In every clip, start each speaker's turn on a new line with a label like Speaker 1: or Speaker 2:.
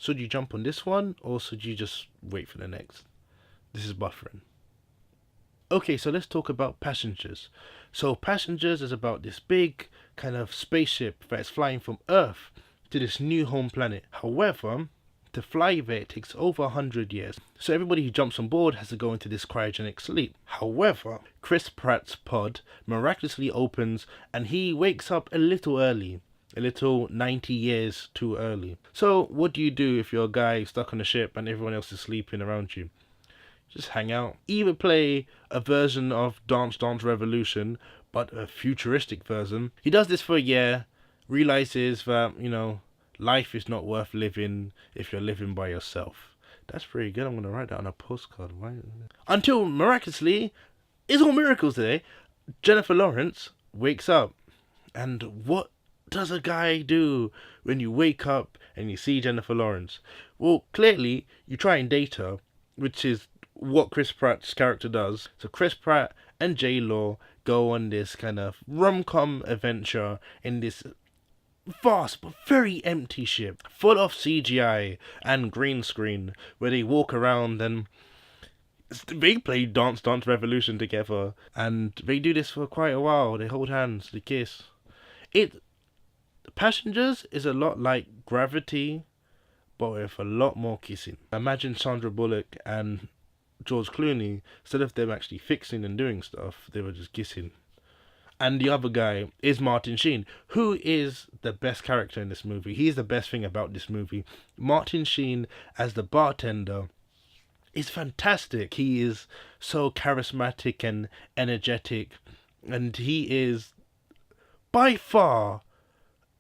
Speaker 1: Should you jump on this one, or should you just wait for the next? This is buffering. Okay, so let's talk about Passengers. So Passengers is about this big kind of spaceship that's flying from Earth to this new home planet. However, to fly there it takes over 100 years. So everybody who jumps on board has to go into this cryogenic sleep. However, Chris Pratt's pod miraculously opens and he wakes up a little early. A little 90 years too early. So what do you do if you're a guy stuck on a ship and everyone else is sleeping around you? Just hang out. Either play a version of Dance Dance Revolution, but a futuristic version. He does this for a year, realizes that, life is not worth living if you're living by yourself. That's pretty good. I'm going to write that on a postcard. Why? Until miraculously, it's all miracles today, Jennifer Lawrence wakes up. And what does a guy do when you wake up and you see Jennifer Lawrence? Well, clearly, you try and date her, which is what Chris Pratt's character does. So Chris Pratt and J-Law go on this kind of rom-com adventure in this vast but very empty ship full of CGI and green screen, where they walk around and they play Dance Dance Revolution together, and they do this for quite a while. They hold hands, they kiss. Passengers is a lot like Gravity, but with a lot more kissing. Imagine Sandra Bullock and George Clooney, instead of them actually fixing and doing stuff, they were just kissing. And the other guy is Martin Sheen, who is the best character in this movie. He's the best thing about this movie. Martin Sheen as the bartender is fantastic. He is so charismatic and energetic, and he is by far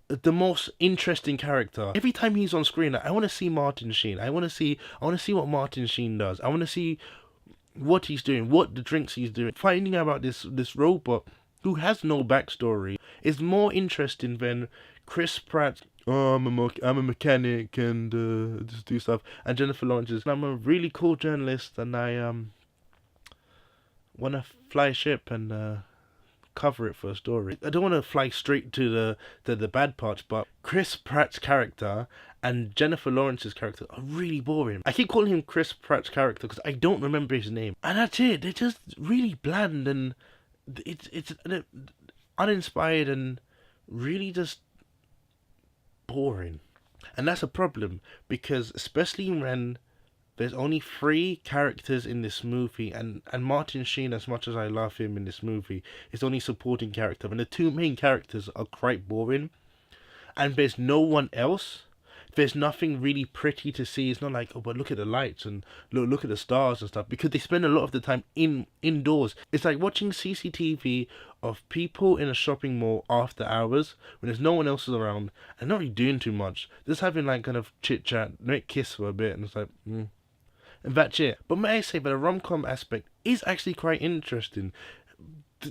Speaker 1: the most interesting character. Every time he's on screen, I want to see Martin Sheen. I want to see what Martin Sheen does. I want to see what he's doing, what the drinks he's doing. Finding out about this robot who has no backstory is more interesting than Chris Pratt. Oh, I'm a mechanic and just do stuff. And Jennifer Lawrence is, I'm a really cool journalist and I want to fly a ship and cover it for a story. I don't want to fly straight to the bad parts, but Chris Pratt's character and Jennifer Lawrence's character are really boring. I keep calling him Chris Pratt's character because I don't remember his name, and that's it. They're just really bland and it's uninspired and really just boring. And that's a problem, because especially when there's only 3 characters in this movie, and Martin Sheen, as much as I love him in this movie, is only supporting character, and the 2 main characters are quite boring, and there's no one else. There's nothing really pretty to see. It's not like, oh, but look at the lights and look at the stars and stuff, because they spend a lot of the time indoors. It's like watching CCTV of people in a shopping mall after hours when there's no one else around and not really doing too much, just having like kind of chit chat, make kiss for a bit, and it's like, and that's it. But may I say that the rom-com aspect is actually quite interesting.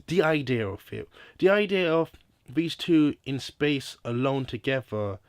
Speaker 1: The idea of it, the idea of these 2 in space alone together,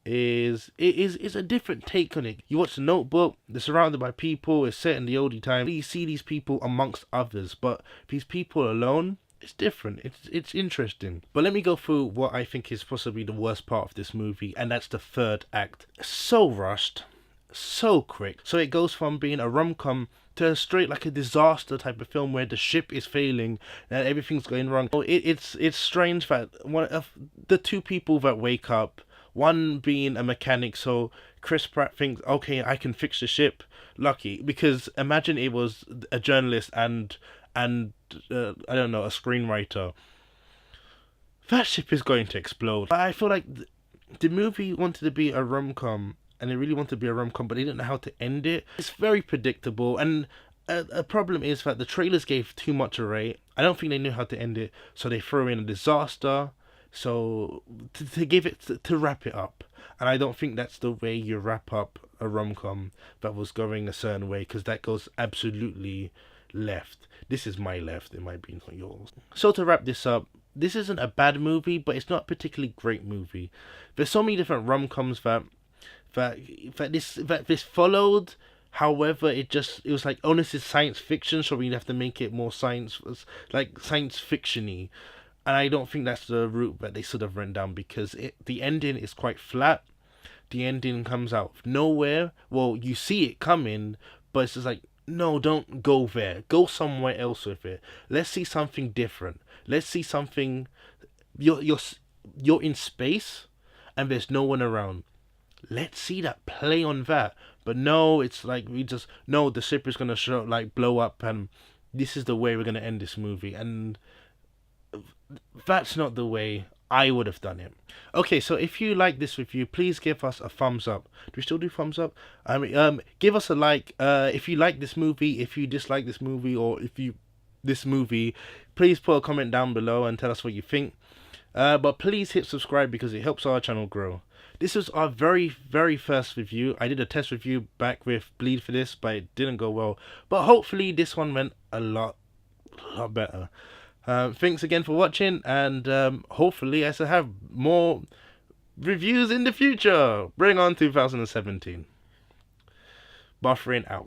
Speaker 1: is a different take on it. You watch The Notebook, they're surrounded by people, it's set in the oldie time. You see these people amongst others, but these people alone, it's different. It's interesting. But let me go through what I think is possibly the worst part of this movie, and that's the 3rd act. So rushed, so quick. So it goes from being a rom-com to a straight like a disaster type of film where the ship is failing and everything's going wrong. It's strange that one of the 2 people that wake up, one being a mechanic, so Chris Pratt thinks, okay, I can fix the ship. Lucky, because imagine it was a journalist and I don't know, a screenwriter. That ship is going to explode. I feel like the movie wanted to be a rom-com, and it really wanted to be a rom-com, but they didn't know how to end it. It's very predictable, and a problem is that the trailers gave too much away. I don't think they knew how to end it, so they threw in a disaster. So to give it to wrap it up, and I don't think that's the way you wrap up a rom-com that was going a certain way, because that goes absolutely left. This is my left, it might be not yours. So to wrap this up, this isn't a bad movie, but it's not a particularly great movie. There's so many different rom-coms that this followed. However, it was like, oh, this is science fiction, so we have to make it more science fiction-y. And I don't think that's the route that they should have written down, because the ending is quite flat. the ending comes out of nowhere. Well, you see it coming, but it's just like, no, don't go there. Go somewhere else with it. Let's see something different. Let's see something. You're in space, and there's no one around. Let's see that, play on that. But no, it's like no, the ship is gonna blow up, and this is the way we're gonna end this movie, and that's not the way I would have done it. Okay, so if you like this review, please give us a thumbs up. Do we still do thumbs up? I mean, give us a like. If you like this movie, if you dislike this movie, or if you this movie, please put a comment down below and tell us what you think. But please hit subscribe because it helps our channel grow. This was our very, very first review. I did a test review back with Bleed for this, but it didn't go well. But hopefully this one went a lot better. Thanks again for watching, and hopefully I shall have more reviews in the future. Bring on 2017. Buffering out.